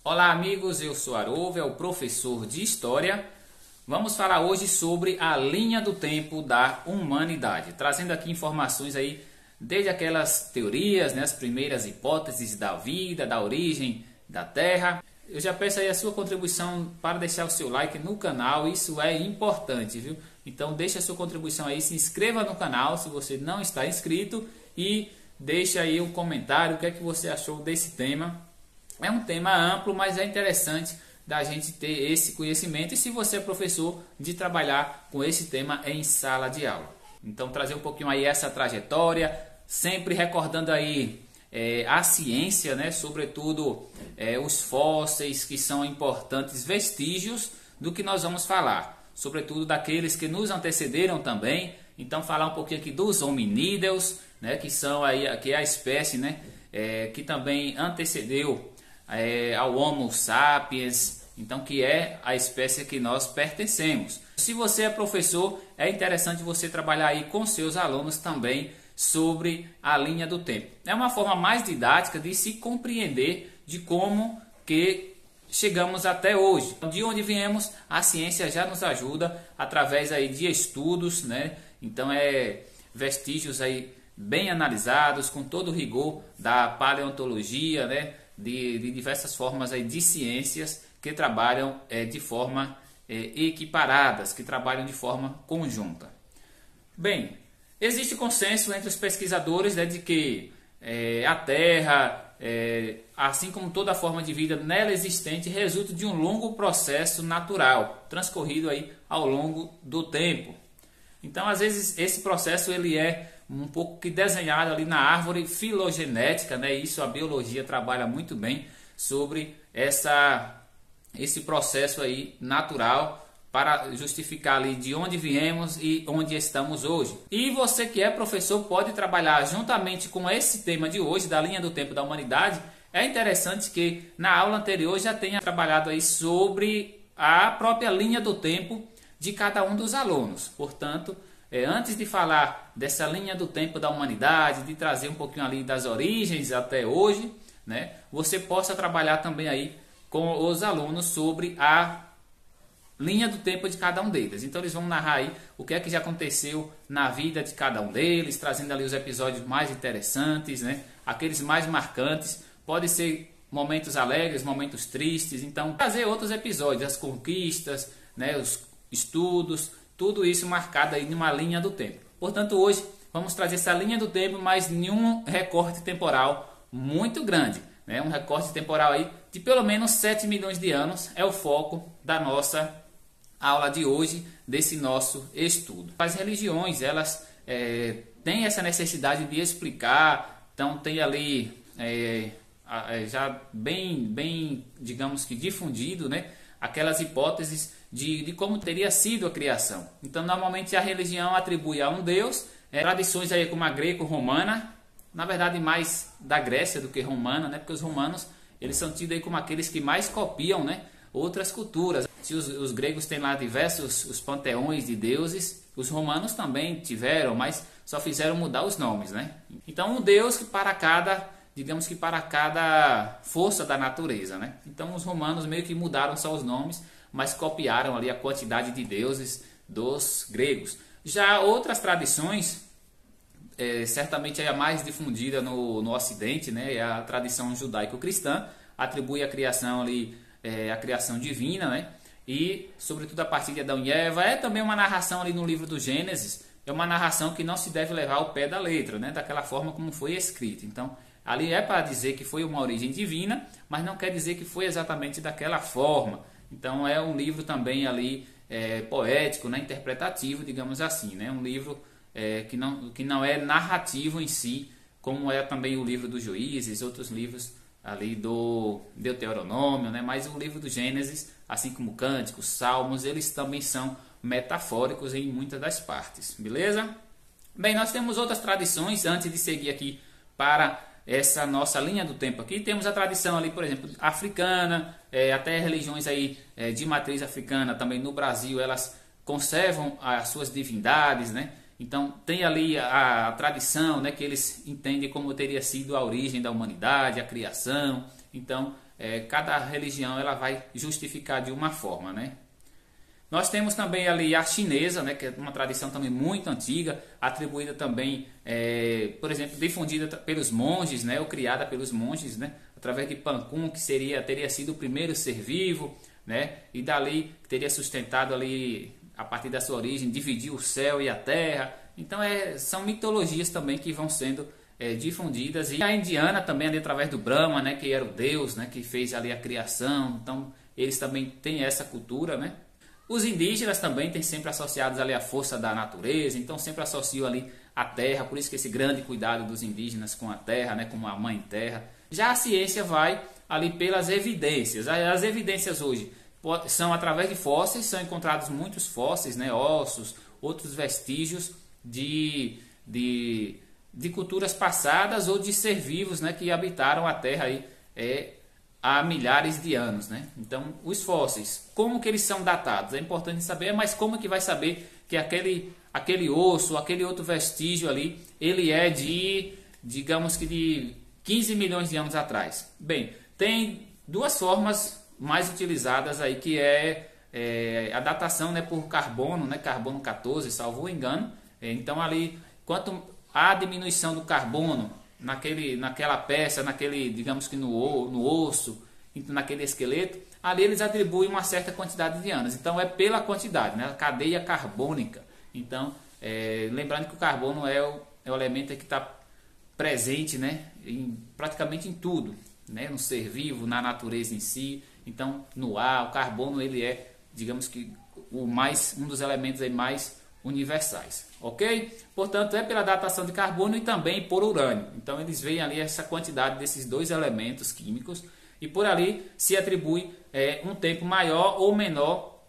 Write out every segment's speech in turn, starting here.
Olá amigos, eu sou Haroldo, o professor de História. Vamos falar hoje sobre a linha do tempo da humanidade, trazendo aqui informações aí desde aquelas teorias, né, as primeiras hipóteses da vida, da origem da Terra. Eu já peço aí a sua contribuição para deixar o seu like no canal, isso é importante, viu? Então deixa a sua contribuição aí, se inscreva no canal se você não está inscrito e deixa aí um comentário, o que é que você achou desse tema. É um tema amplo, mas é interessante da gente ter esse conhecimento e, se você é professor, de trabalhar com esse tema em sala de aula. Então trazer um pouquinho aí essa trajetória, sempre recordando aí a ciência, né? Sobretudo os fósseis, que são importantes vestígios do que nós vamos falar, sobretudo daqueles que nos antecederam também. Então falar um pouquinho aqui dos hominídeos, né? Que são aí, que é a espécie, né? Que também antecedeu ao Homo sapiens, então que é a espécie a que nós pertencemos. Se você é professor, é interessante você trabalhar aí com seus alunos também sobre a linha do tempo. É uma forma mais didática de se compreender de como que chegamos até hoje. De onde viemos, a ciência já nos ajuda através aí de estudos, né? Então vestígios aí bem analisados, com todo o rigor da paleontologia, né? De diversas formas aí de ciências que trabalham de forma equiparadas, que trabalham de forma conjunta. Bem, existe consenso entre os pesquisadores, né, de que a Terra, assim como toda forma de vida nela existente, resulta de um longo processo natural, transcorrido aí ao longo do tempo. Então, às vezes, esse processo ele é um pouco que desenhado ali na árvore filogenética, né? Isso a biologia trabalha muito bem sobre esse processo aí natural para justificar ali de onde viemos e onde estamos hoje. E você que é professor pode trabalhar juntamente com esse tema de hoje, da linha do tempo da humanidade. É interessante que na aula anterior já tenha trabalhado aí sobre a própria linha do tempo de cada um dos alunos. Portanto, antes de falar dessa linha do tempo da humanidade, de trazer um pouquinho ali das origens até hoje, né, você possa trabalhar também aí com os alunos sobre a linha do tempo de cada um deles. Então eles vão narrar aí o que é que já aconteceu na vida de cada um deles, trazendo ali os episódios mais interessantes, né, aqueles mais marcantes. Pode ser momentos alegres, momentos tristes. Então trazer outros episódios, as conquistas, né, os estudos, tudo isso marcado aí numa linha do tempo. Portanto, hoje vamos trazer essa linha do tempo, mas em um recorte temporal muito grande, né? Um recorte temporal aí de pelo menos 7 milhões de anos é o foco da nossa aula de hoje, desse nosso estudo. As religiões, elas têm essa necessidade de explicar, então tem ali já bem, digamos que difundido, né? Aquelas hipóteses de como teria sido a criação. Então, normalmente a religião atribui a um deus, tradições aí como a greco-romana, na verdade mais da Grécia do que romana, né? Porque os romanos eles são tidos aí como aqueles que mais copiam, né, outras culturas. Se os gregos têm lá diversos os panteões de deuses, os romanos também tiveram, mas só fizeram mudar os nomes, né? Então, um deus que para cada, digamos que para cada força da natureza, né? Então os romanos meio que mudaram só os nomes, mas copiaram ali a quantidade de deuses dos gregos. Já outras tradições, certamente é a mais difundida no Ocidente, né? É a tradição judaico-cristã, atribui a criação ali, a criação divina, né? E sobretudo a partir de Adão e Eva. É também uma narração ali no livro do Gênesis, é uma narração que não se deve levar ao pé da letra, né? Daquela forma como foi escrita. Então, ali é para dizer que foi uma origem divina, mas não quer dizer que foi exatamente daquela forma. Então é um livro também ali poético, né? Interpretativo, digamos assim, né? Um livro que não é narrativo em si, como é também o livro dos Juízes, outros livros ali do Deuteronômio, né? Mas o livro do Gênesis, assim como Cânticos, Salmos, eles também são metafóricos em muitas das partes, beleza? Bem, nós temos outras tradições, antes de seguir aqui para essa nossa linha do tempo aqui, temos a tradição ali, por exemplo, africana, até religiões aí de matriz africana também no Brasil, elas conservam as suas divindades, né? Então tem ali a tradição, né, que eles entendem como teria sido a origem da humanidade, a criação. Então cada religião ela vai justificar de uma forma, né? Nós temos também ali a chinesa, né, que é uma tradição também muito antiga, atribuída também, por exemplo, difundida pelos monges, né, ou criada pelos monges, né, através de Pancum, que teria sido o primeiro ser vivo, né, e dali teria sustentado ali, a partir da sua origem, dividir o céu e a terra. Então são mitologias também que vão sendo difundidas. E a indiana também ali através do Brahma, né, que era o deus, né, que fez ali a criação. Então eles também têm essa cultura, né. Os indígenas também têm sempre associados ali à força da natureza, então sempre associam ali a terra, por isso que esse grande cuidado dos indígenas com a terra, né, como a mãe terra. Já a ciência vai ali pelas evidências. As evidências hoje são através de fósseis, são encontrados muitos fósseis, né, ossos, outros vestígios de culturas passadas ou de ser vivos, né, que habitaram a terra aí, há milhares de anos, né? Então, os fósseis, como que eles são datados? É importante saber, mas como que vai saber que aquele osso, aquele outro vestígio ali, ele é digamos que de 15 milhões de anos atrás? Bem, tem duas formas mais utilizadas aí, que a datação, né, por carbono, né, carbono 14, salvo o engano. Então, ali, quanto a diminuição do carbono naquela peça, digamos que no osso, naquele esqueleto, ali eles atribuem uma certa quantidade de anos. Então é pela quantidade, né? A cadeia carbônica. Então, lembrando que o carbono é o elemento que está presente, né, praticamente em tudo, né? No ser vivo, na natureza em si. Então, no ar, o carbono ele é, digamos que um dos elementos aí mais universais, ok? Portanto, é pela datação de carbono e também por urânio. Então, eles veem ali essa quantidade desses dois elementos químicos e por ali se atribui um tempo maior ou menor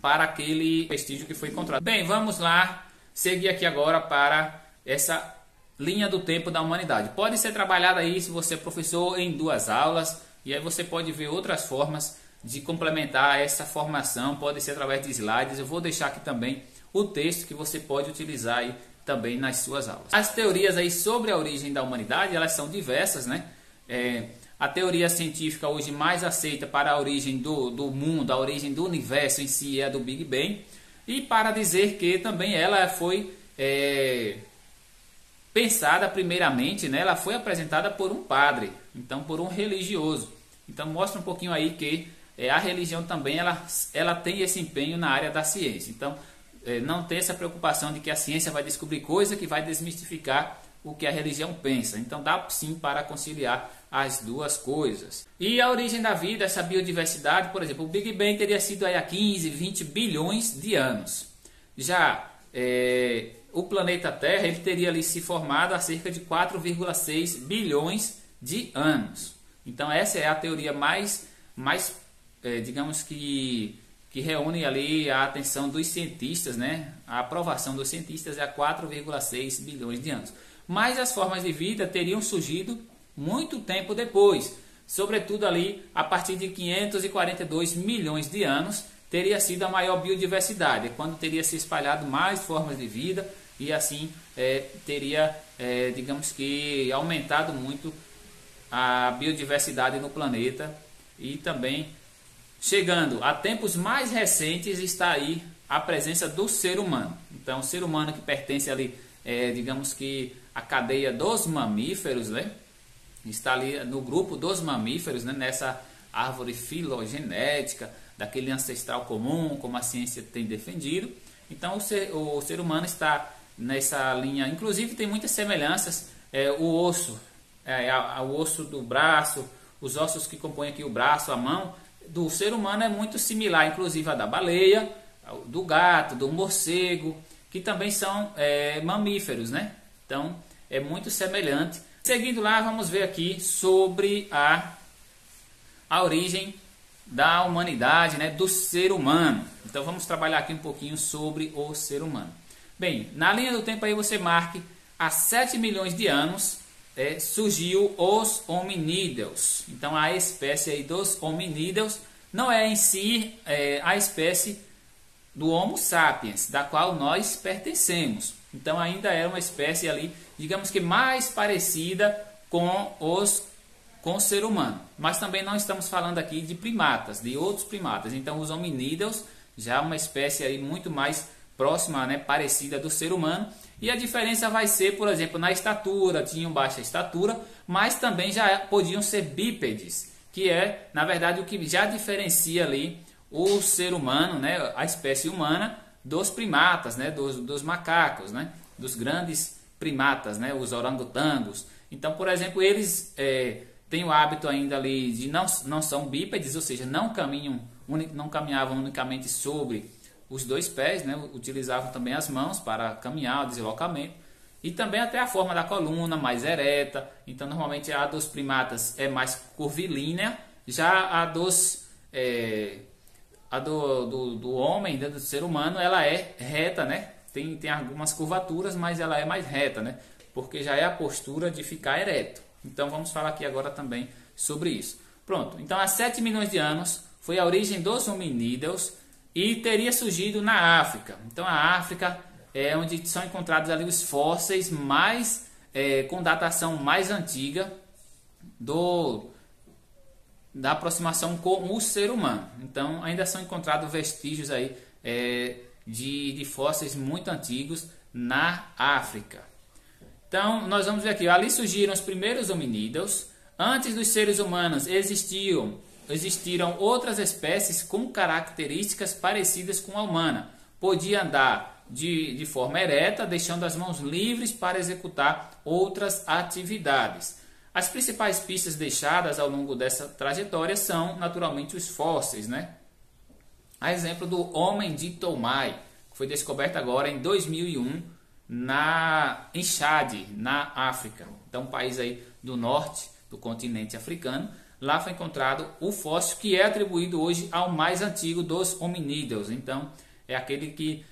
para aquele vestígio que foi encontrado. Bem, vamos lá seguir aqui agora para essa linha do tempo da humanidade. Pode ser trabalhada aí, se você é professor, em 2 aulas, e aí você pode ver outras formas de complementar essa formação, pode ser através de slides. Eu vou deixar aqui também o texto que você pode utilizar aí também nas suas aulas. As teorias aí sobre a origem da humanidade, elas são diversas, né? A teoria científica hoje mais aceita para a origem do mundo, a origem do universo em si, é a do Big Bang. E para dizer que também ela foi pensada primeiramente, né? Ela foi apresentada por um padre, então por um religioso. Então mostra um pouquinho aí que a religião também ela tem esse empenho na área da ciência. Então não tem essa preocupação de que a ciência vai descobrir coisa que vai desmistificar o que a religião pensa. Então dá sim para conciliar as duas coisas. E a origem da vida, essa biodiversidade, por exemplo, o Big Bang teria sido aí há 15, 20 bilhões de anos. Já o planeta Terra ele teria ali se formado há cerca de 4,6 bilhões de anos. Então essa é a teoria mais digamos que reúne ali a atenção dos cientistas, né? A aprovação dos cientistas é a 4,6 bilhões de anos. Mas as formas de vida teriam surgido muito tempo depois, sobretudo ali a partir de 542 milhões de anos teria sido a maior biodiversidade, quando teria se espalhado mais formas de vida e assim teria, digamos que, aumentado muito a biodiversidade no planeta. E também, chegando a tempos mais recentes, está aí a presença do ser humano. Então, o ser humano que pertence ali, digamos que, a cadeia dos mamíferos, né? Está ali no grupo dos mamíferos, né? Nessa árvore filogenética, daquele ancestral comum, como a ciência tem defendido. Então, o ser humano está nessa linha. Inclusive, tem muitas semelhanças. O osso, o osso do braço, os ossos que compõem aqui o braço, a mão, do ser humano é muito similar, inclusive a da baleia, do gato, do morcego, que também são mamíferos, né? Então, é muito semelhante. Seguindo lá, vamos ver aqui sobre a origem da humanidade, né? Do ser humano. Então, vamos trabalhar aqui um pouquinho sobre o ser humano. Bem, na linha do tempo aí você marque há 7 milhões de anos surgiu os hominídeos. Então, a espécie aí dos hominídeos não é em si a espécie do Homo sapiens, da qual nós pertencemos. Então ainda era uma espécie ali, digamos que mais parecida com os com o ser humano. Mas também não estamos falando aqui de primatas, de outros primatas. Então os hominídeos já é uma espécie aí muito mais próxima, né, parecida do ser humano. E a diferença vai ser, por exemplo, na estatura, tinham baixa estatura, mas também já podiam ser bípedes, que é, na verdade, o que já diferencia ali o ser humano, né, a espécie humana, dos primatas, né, dos macacos, né, dos grandes primatas, né, os orangotangos. Então, por exemplo, eles têm o hábito ainda ali de não são bípedes, ou seja, não caminhavam unicamente sobre os dois pés, né, utilizavam também as mãos para caminhar, deslocamento, e também até a forma da coluna mais ereta. Então, normalmente a dos primatas é mais curvilínea, já a do homem, do ser humano, ela é reta, né? Tem algumas curvaturas, mas ela é mais reta, né? Porque já é a postura de ficar ereto. Então vamos falar aqui agora também sobre isso. Pronto, então há 7 milhões de anos foi a origem dos hominídeos e teria surgido na África. Então a África é onde são encontrados ali os fósseis mais com datação mais antiga da aproximação com o ser humano. Então ainda são encontrados vestígios aí de fósseis muito antigos na África. Então nós vamos ver aqui, ali surgiram os primeiros hominídeos. Antes dos seres humanos existiram outras espécies com características parecidas com a humana. Podia andar de forma ereta, deixando as mãos livres para executar outras atividades. As principais pistas deixadas ao longo dessa trajetória são, naturalmente, os fósseis, né? A exemplo do homem de Tomai, que foi descoberto agora em 2001 em Chad, na África. Então, um país aí do norte do continente africano. Lá foi encontrado o fóssil que é atribuído hoje ao mais antigo dos hominídeos. Então, é aquele que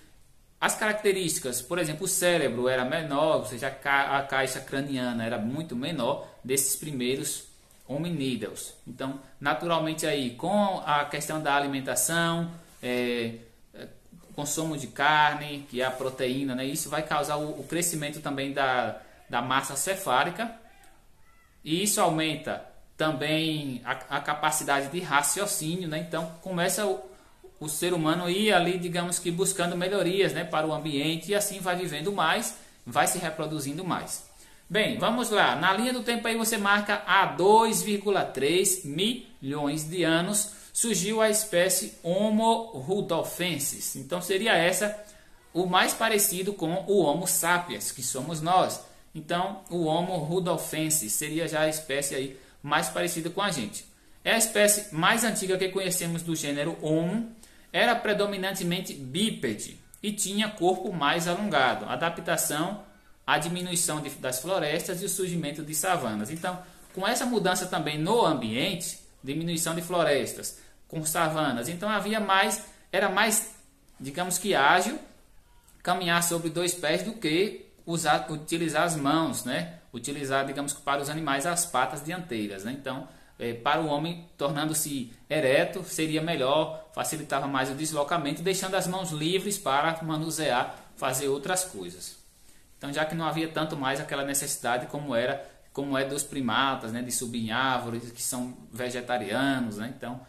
as características, por exemplo, o cérebro era menor, ou seja, a caixa craniana era muito menor desses primeiros hominídeos. Então, naturalmente aí, com a questão da alimentação, consumo de carne, que é a proteína, né, isso vai causar o crescimento também da massa cefálica, e isso aumenta também a capacidade de raciocínio, né? Então começa o ser humano ir ali, digamos que buscando melhorias, né, para o ambiente, e assim vai vivendo mais, vai se reproduzindo mais. Bem, vamos lá, na linha do tempo aí você marca há 2,3 milhões de anos surgiu a espécie Homo rudolfensis. Então seria essa o mais parecido com o Homo sapiens, que somos nós. Então o Homo rudolfensis seria já a espécie aí mais parecida com a gente. É a espécie mais antiga que conhecemos do gênero Homo, era predominantemente bípede e tinha corpo mais alongado. Adaptação à diminuição das florestas e o surgimento de savanas. Então, com essa mudança também no ambiente, diminuição de florestas, com savanas, então era mais, digamos que ágil, caminhar sobre dois pés do que utilizar as mãos, né? Utilizar, digamos que para os animais, as patas dianteiras, né? Então, para o homem, tornando-se ereto, seria melhor, facilitava mais o deslocamento, deixando as mãos livres para manusear, fazer outras coisas. Então, já que não havia tanto mais aquela necessidade como é dos primatas, né, de subir em árvores, que são vegetarianos, né? Então,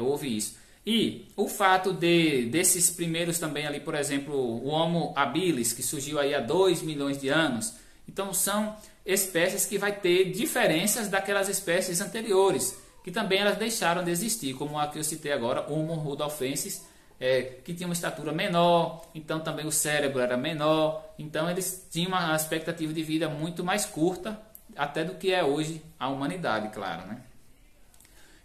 houve isso. E o fato desses primeiros também ali, por exemplo, o Homo habilis, que surgiu aí há 2 milhões de anos. Então, são espécies que vai ter diferenças daquelas espécies anteriores, que também elas deixaram de existir, como a que eu citei agora, Homo rudolfensis, que tinha uma estatura menor, então também o cérebro era menor, então eles tinham uma expectativa de vida muito mais curta, até do que é hoje a humanidade, claro, né?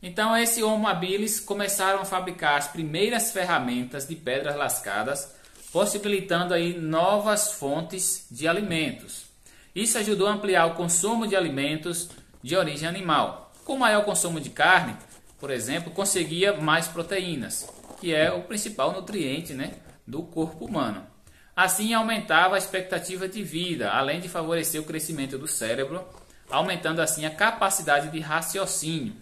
Então esse Homo habilis começaram a fabricar as primeiras ferramentas de pedras lascadas, possibilitando aí novas fontes de alimentos. Isso ajudou a ampliar o consumo de alimentos de origem animal. Com maior consumo de carne, por exemplo, conseguia mais proteínas, que é o principal nutriente, né, do corpo humano. Assim, aumentava a expectativa de vida, além de favorecer o crescimento do cérebro, aumentando assim a capacidade de raciocínio.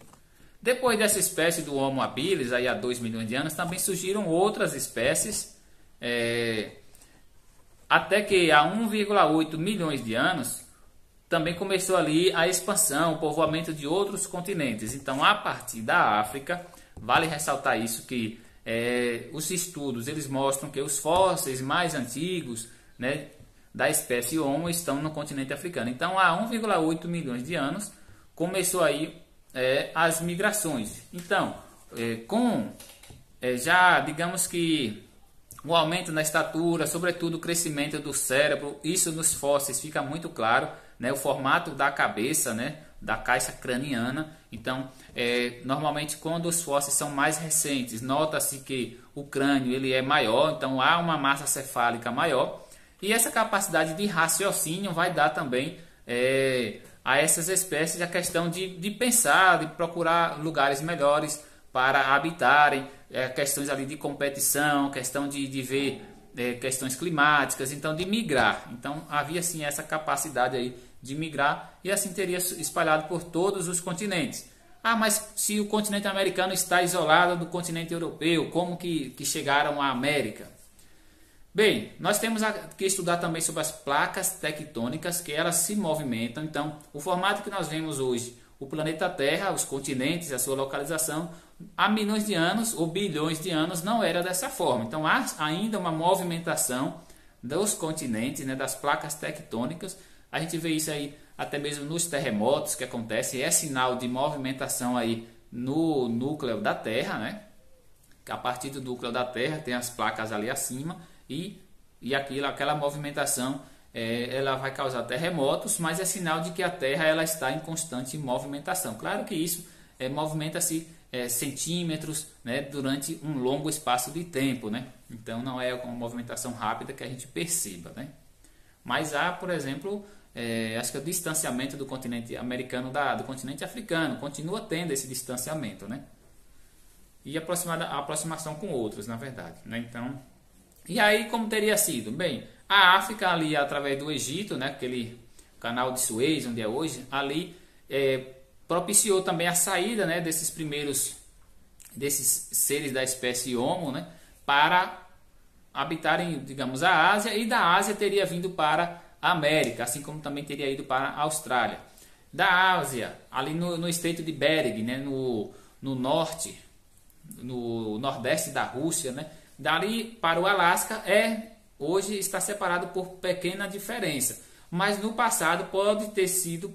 Depois dessa espécie do Homo habilis, aí há 2 milhões de anos, também surgiram outras espécies, até que há 1,8 milhões de anos, também começou ali a expansão, o povoamento de outros continentes. Então, a partir da África, vale ressaltar isso, que os estudos eles mostram que os fósseis mais antigos, né, da espécie Homo estão no continente africano. Então, há 1,8 milhões de anos começou aí as migrações. Então, já digamos que o aumento na estatura, sobretudo o crescimento do cérebro, isso nos fósseis fica muito claro, né? O formato da cabeça, né? Da caixa craniana. Então, normalmente quando os fósseis são mais recentes, nota-se que o crânio ele é maior, então há uma massa cefálica maior. E essa capacidade de raciocínio vai dar também a essas espécies a questão de pensar, de procurar lugares melhores para habitarem, questões ali de competição, questão de ver questões climáticas, então de migrar. Então havia sim essa capacidade aí de migrar e assim teria espalhado por todos os continentes. Ah, mas se o continente americano está isolado do continente europeu, como que chegaram à América? Bem, nós temos que estudar também sobre as placas tectônicas, que elas se movimentam. Então, o formato que nós vemos hoje, o planeta Terra, os continentes, a sua localização, há milhões de anos ou bilhões de anos não era dessa forma. Então, há ainda uma movimentação dos continentes, né, das placas tectônicas. A gente vê isso aí até mesmo nos terremotos que acontecem, é sinal de movimentação aí no núcleo da Terra, né? A partir do núcleo da Terra tem as placas ali acima e aquela movimentação ela vai causar terremotos, mas é sinal de que a Terra ela está em constante movimentação. Claro que isso movimenta-se centímetros, né, durante um longo espaço de tempo, né? Então não é uma movimentação rápida que a gente perceba, né? Mas há, por exemplo, acho que o distanciamento do continente americano do continente africano continua tendo esse distanciamento, né? E a aproximação com outros, na verdade, né? Então, e aí como teria sido? Bem, a África ali através do Egito, né, aquele canal de Suez, onde é hoje, ali propiciou também a saída, né, desses seres da espécie Homo, né, para habitarem, digamos, a Ásia, e da Ásia teria vindo para a América, assim como também teria ido para a Austrália. Da Ásia, ali no estreito de Bering, né, no norte, no nordeste da Rússia, né, dali para o Alasca hoje está separado por pequena diferença, mas no passado pode ter sido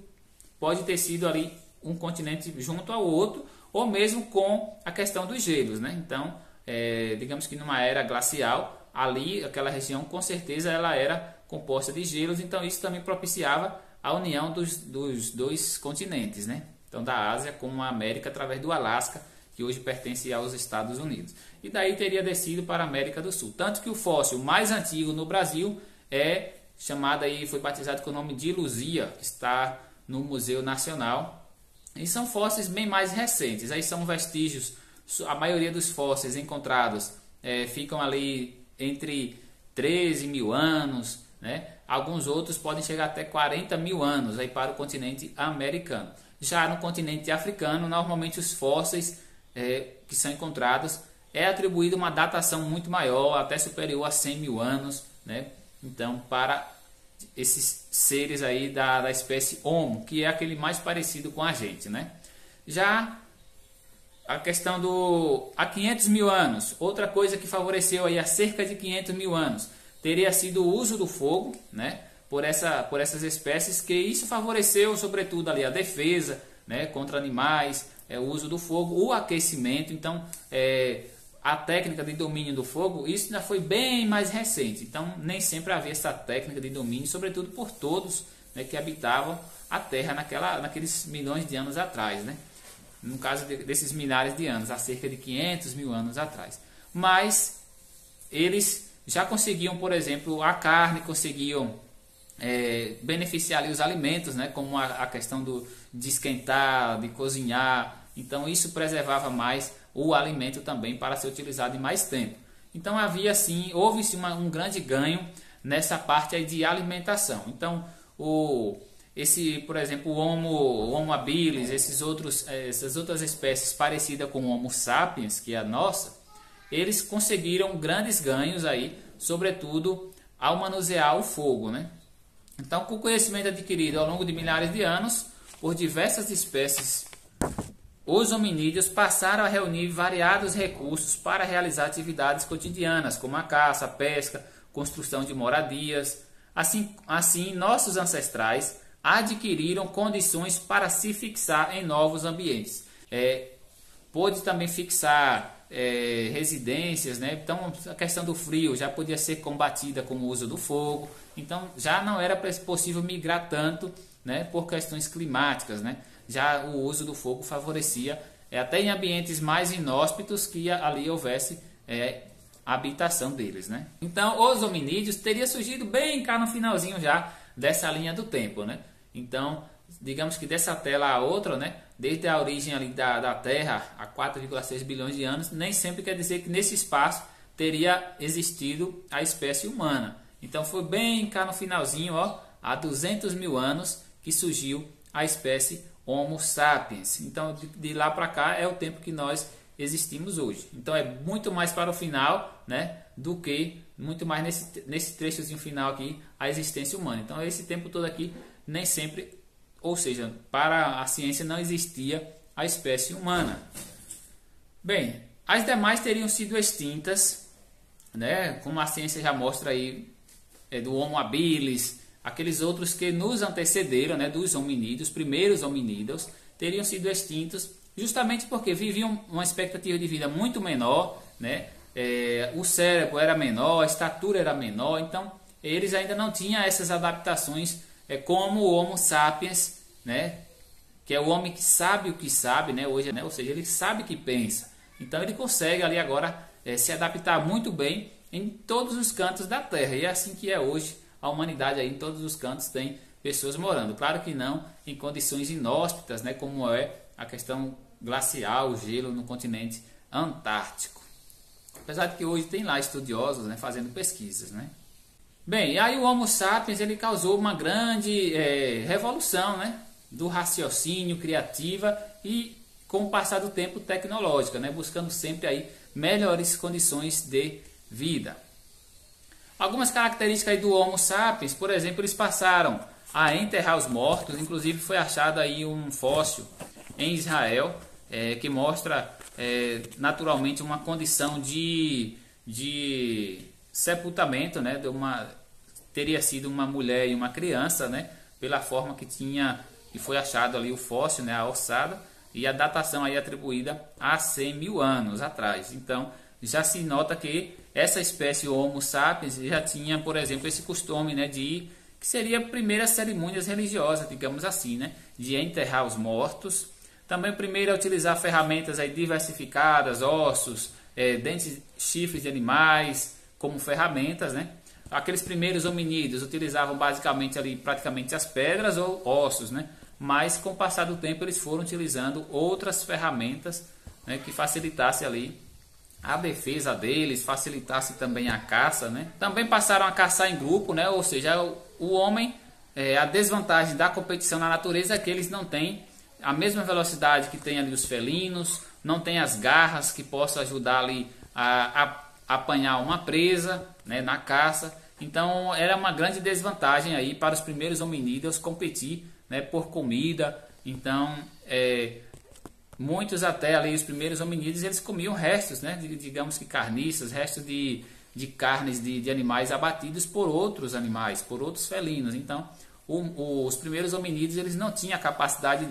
ali um continente junto ao outro, ou mesmo com a questão dos gelos, né? Então, digamos que numa era glacial, ali aquela região com certeza ela era composta de gelos, então isso também propiciava a união dos dois continentes, né? Então da Ásia com a América através do Alasca, que hoje pertence aos Estados Unidos. E daí teria descido para a América do Sul. Tanto que o fóssil mais antigo no Brasil foi batizado com o nome de Luzia, que está no Museu Nacional. E são fósseis bem mais recentes. Aí são vestígios, a maioria dos fósseis encontrados ficam ali entre 13 mil anos, né? Alguns outros podem chegar até 40 mil anos aí para o continente americano. Já no continente africano, normalmente os fósseis que são encontrados atribuído uma datação muito maior, até superior a 100 mil anos, né? Então, para esses seres aí da espécie Homo, que é aquele mais parecido com a gente, né? Já a questão há 500 mil anos, outra coisa que favoreceu aí há cerca de 500 mil anos, teria sido o uso do fogo, né? Por essas espécies, que isso favoreceu sobretudo ali a defesa, né, contra animais, o uso do fogo, o aquecimento. Então, a técnica de domínio do fogo, isso ainda foi bem mais recente. Então, nem sempre havia essa técnica de domínio, sobretudo por todos, né, que habitavam a Terra naqueles milhões de anos atrás, né? No caso desses milhares de anos, há cerca de 500 mil anos atrás. Mas eles já conseguiam, por exemplo, a carne, conseguiam beneficiar ali os alimentos, né, como a questão de esquentar, de cozinhar. Então isso preservava mais o alimento também para ser utilizado em mais tempo. Então houve-se um grande ganho nessa parte aí de alimentação. Então por exemplo, o Homo habilis, essas outras espécies parecidas com o Homo sapiens, que é a nossa, eles conseguiram grandes ganhos aí, sobretudo ao manusear o fogo, né? Então, com o conhecimento adquirido ao longo de milhares de anos por diversas espécies, os hominídeos passaram a reunir variados recursos para realizar atividades cotidianas, como a caça, a pesca, construção de moradias. Assim, nossos ancestrais adquiriram condições para se fixar em novos ambientes. Pôde também fixar residências, né? Então a questão do frio já podia ser combatida com o uso do fogo. Então já não era possível migrar tanto, né? Por questões climáticas, né? Já o uso do fogo favorecia até em ambientes mais inóspitos que ali houvesse a habitação deles, né? Então os hominídeos teriam surgido bem cá no finalzinho já dessa linha do tempo, né? Então digamos que dessa tela a outra, né? Desde a origem ali da Terra a 4,6 bilhões de anos, nem sempre quer dizer que nesse espaço teria existido a espécie humana. Então foi bem cá no finalzinho, ó, há 200 mil anos que surgiu a espécie Homo sapiens. Então de lá para cá é o tempo que nós existimos hoje. Então é muito mais para o final, né, do que muito mais nesse trechozinho final aqui a existência humana. Então esse tempo todo aqui nem sempre, ou seja, para a ciência não existia a espécie humana. Bem, as demais teriam sido extintas, né, como a ciência já mostra aí, do Homo habilis, aqueles outros que nos antecederam, né, dos hominídeos, primeiros hominídeos, teriam sido extintos justamente porque viviam uma expectativa de vida muito menor, né, o cérebro era menor, a estatura era menor, então eles ainda não tinham essas adaptações como o Homo sapiens, né, que é o homem que sabe o que sabe, né, hoje, né, ou seja, ele sabe o que pensa. Então ele consegue ali agora se adaptar muito bem em todos os cantos da Terra. E é assim que é hoje a humanidade, aí em todos os cantos tem pessoas morando. Claro que não em condições inóspitas, né, como é a questão glacial, o gelo no continente antártico. Apesar de que hoje tem lá estudiosos, né, fazendo pesquisas, né. Bem, e aí o Homo sapiens ele causou uma grande revolução, né, do raciocínio, criativa e com o passar do tempo tecnológica, né, buscando sempre aí melhores condições de vida. Algumas características aí do Homo sapiens, por exemplo, eles passaram a enterrar os mortos. Inclusive foi achado aí um fóssil em Israel que mostra naturalmente uma condição de sepultamento, né, teria sido uma mulher e uma criança, né, pela forma que foi achado ali o fóssil, né, a ossada, e a datação aí atribuída a 100 mil anos atrás. Então já se nota que essa espécie Homo sapiens já tinha, por exemplo, esse costume, né, que seria primeiras cerimônias religiosas, digamos assim, né, de enterrar os mortos. Também o primeiro a utilizar ferramentas aí diversificadas, ossos, dentes, chifres de animais como ferramentas, né. Aqueles primeiros hominídeos utilizavam basicamente ali praticamente as pedras ou ossos, né, mas com o passar do tempo eles foram utilizando outras ferramentas, né, que facilitasse ali a defesa deles, facilitasse também a caça, né? Também passaram a caçar em grupo, né? Ou seja, o homem, a desvantagem da competição na natureza é que eles não têm a mesma velocidade que tem ali os felinos, não tem as garras que possam ajudar ali a apanhar uma presa, né, na caça. Então era uma grande desvantagem aí para os primeiros hominídeos competir, né, por comida. Então muitos até ali, os primeiros hominídeos, eles comiam restos, né, digamos que carniças, restos de carnes de animais abatidos por outros animais, por outros felinos. Então os primeiros hominídeos eles não tinham a capacidade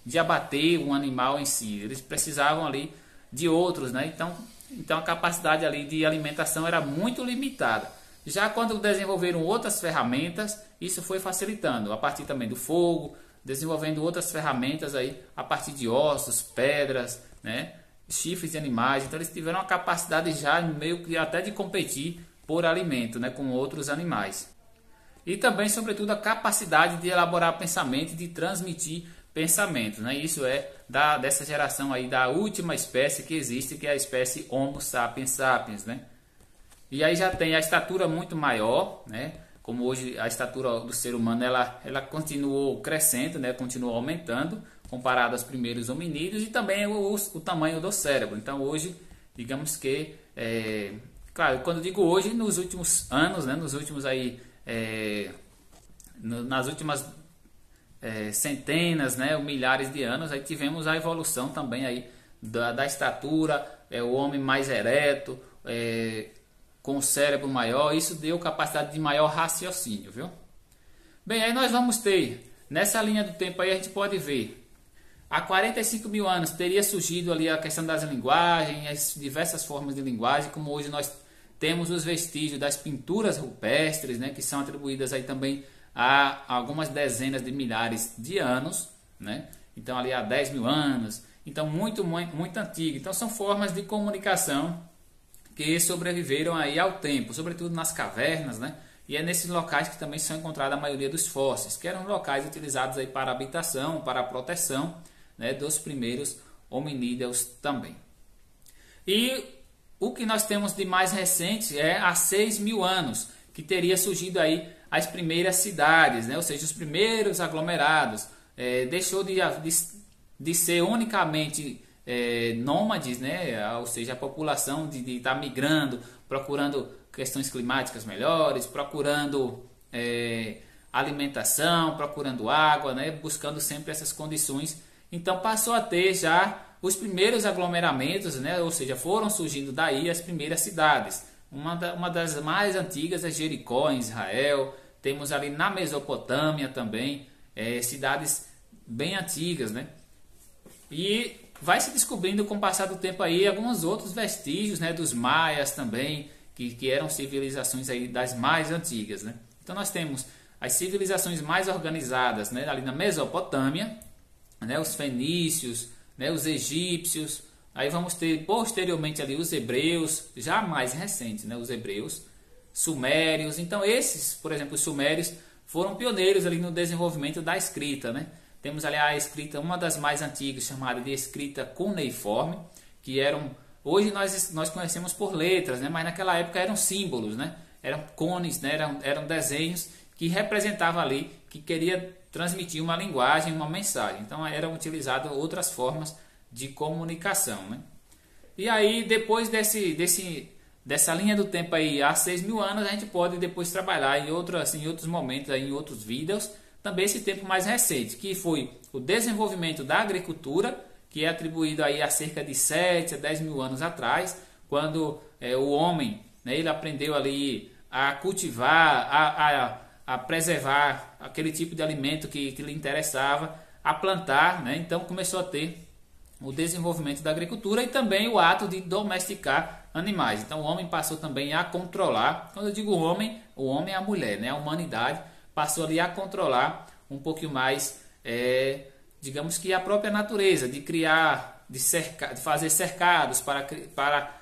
de abater um animal em si, eles precisavam ali de outros, né? Então a capacidade ali de alimentação era muito limitada. Já quando desenvolveram outras ferramentas, isso foi facilitando, a partir também do fogo, desenvolvendo outras ferramentas aí a partir de ossos, pedras, né, chifres de animais. Então eles tiveram a capacidade já meio que até de competir por alimento, né, com outros animais. E também, sobretudo, a capacidade de elaborar pensamento e de transmitir pensamentos, né? Isso dessa geração aí, da última espécie que existe, que é a espécie Homo sapiens sapiens, né? E aí já tem a estatura muito maior, né? Como hoje a estatura do ser humano ela continuou crescendo, né? Continuou aumentando comparado aos primeiros hominídeos, e também o tamanho do cérebro. Então hoje, digamos que, claro, quando eu digo hoje, nos últimos anos, né? Nos últimos aí nas últimas centenas, né, ou milhares de anos, aí tivemos a evolução também aí da estatura, o homem mais ereto, com o cérebro maior. Isso deu capacidade de maior raciocínio, viu? Bem, aí nós vamos ter, nessa linha do tempo aí a gente pode ver, há 45 mil anos teria surgido ali a questão das linguagens, as diversas formas de linguagem, como hoje nós temos os vestígios das pinturas rupestres, né, que são atribuídas aí também há algumas dezenas de milhares de anos, né? Então ali há 10 mil anos, então muito antigo. Então são formas de comunicação que sobreviveram aí ao tempo, sobretudo nas cavernas, né? E é nesses locais que também são encontrados a maioria dos fósseis, que eram locais utilizados aí para habitação, para a proteção, né, dos primeiros hominídeos também. E o que nós temos de mais recente é há 6 mil anos, que teria surgido aí as primeiras cidades, né? Ou seja, os primeiros aglomerados. Deixou de ser unicamente nômades, né? Ou seja, a população de estar migrando, procurando questões climáticas melhores, procurando alimentação, procurando água, né? Buscando sempre essas condições. Então passou a ter já os primeiros aglomeramentos, né? Ou seja, foram surgindo daí as primeiras cidades. Uma das mais antigas é Jericó, em Israel. Temos ali na Mesopotâmia também cidades bem antigas, né? E vai se descobrindo com o passar do tempo aí alguns outros vestígios, né, dos maias também, que eram civilizações aí das mais antigas, né? Então nós temos as civilizações mais organizadas, né, ali na Mesopotâmia, né, os fenícios, né, os egípcios. Aí vamos ter posteriormente ali os hebreus, já mais recentes, né, os hebreus, sumérios. Então esses, por exemplo, os sumérios foram pioneiros ali no desenvolvimento da escrita, né? Temos ali a escrita, uma das mais antigas, chamada de escrita cuneiforme, que hoje nós conhecemos por letras, né? Mas naquela época eram símbolos, né? Eram cones, né? Eram desenhos que representavam ali, que queria transmitir uma linguagem, uma mensagem. Então eram utilizadas outras formas de comunicação, né? E aí depois dessa linha do tempo aí, há 6 mil anos, a gente pode depois trabalhar em outros momentos, aí, em outros vídeos, também esse tempo mais recente, que foi o desenvolvimento da agricultura, que é atribuído aí a cerca de 7 a 10 mil anos atrás, quando o homem, né, ele aprendeu ali a cultivar, a preservar aquele tipo de alimento que lhe interessava, a plantar, né? Então começou a ter o desenvolvimento da agricultura e também o ato de domesticar animais. Então o homem passou também a controlar, quando eu digo homem, o homem é a mulher, né? A humanidade passou ali a controlar um pouquinho mais, digamos que a própria natureza, de criar, de fazer cercados para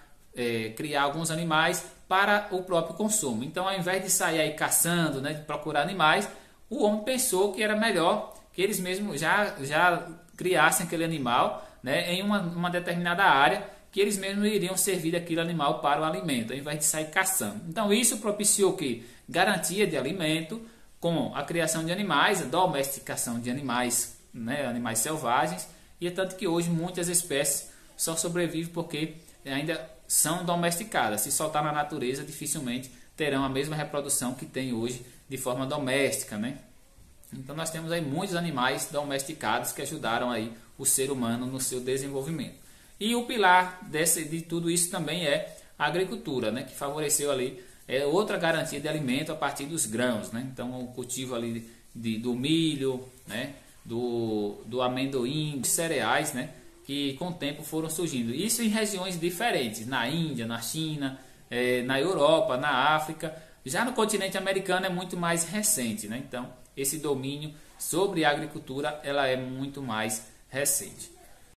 criar alguns animais para o próprio consumo. Então ao invés de sair aí caçando, né, de procurar animais, o homem pensou que era melhor que eles mesmos já criassem aquele animal, né, em uma determinada área, que eles mesmos iriam servir daquele animal para o alimento, ao invés de sair caçando. Então isso propiciou que garantia de alimento, com a criação de animais, a domesticação de animais, né, animais selvagens, e é tanto que hoje muitas espécies só sobrevivem porque ainda são domesticadas. Se soltar na natureza, dificilmente terão a mesma reprodução que tem hoje de forma doméstica, né? Então nós temos aí muitos animais domesticados que ajudaram aí o ser humano no seu desenvolvimento. E o pilar de tudo isso também é a agricultura, né, que favoreceu ali outra garantia de alimento a partir dos grãos, né? Então o cultivo ali do milho, né, do amendoim, de cereais, né, que com o tempo foram surgindo. Isso em regiões diferentes, na Índia, na China, na Europa, na África. Já no continente americano é muito mais recente, né? Então esse domínio sobre a agricultura ela é muito mais recente.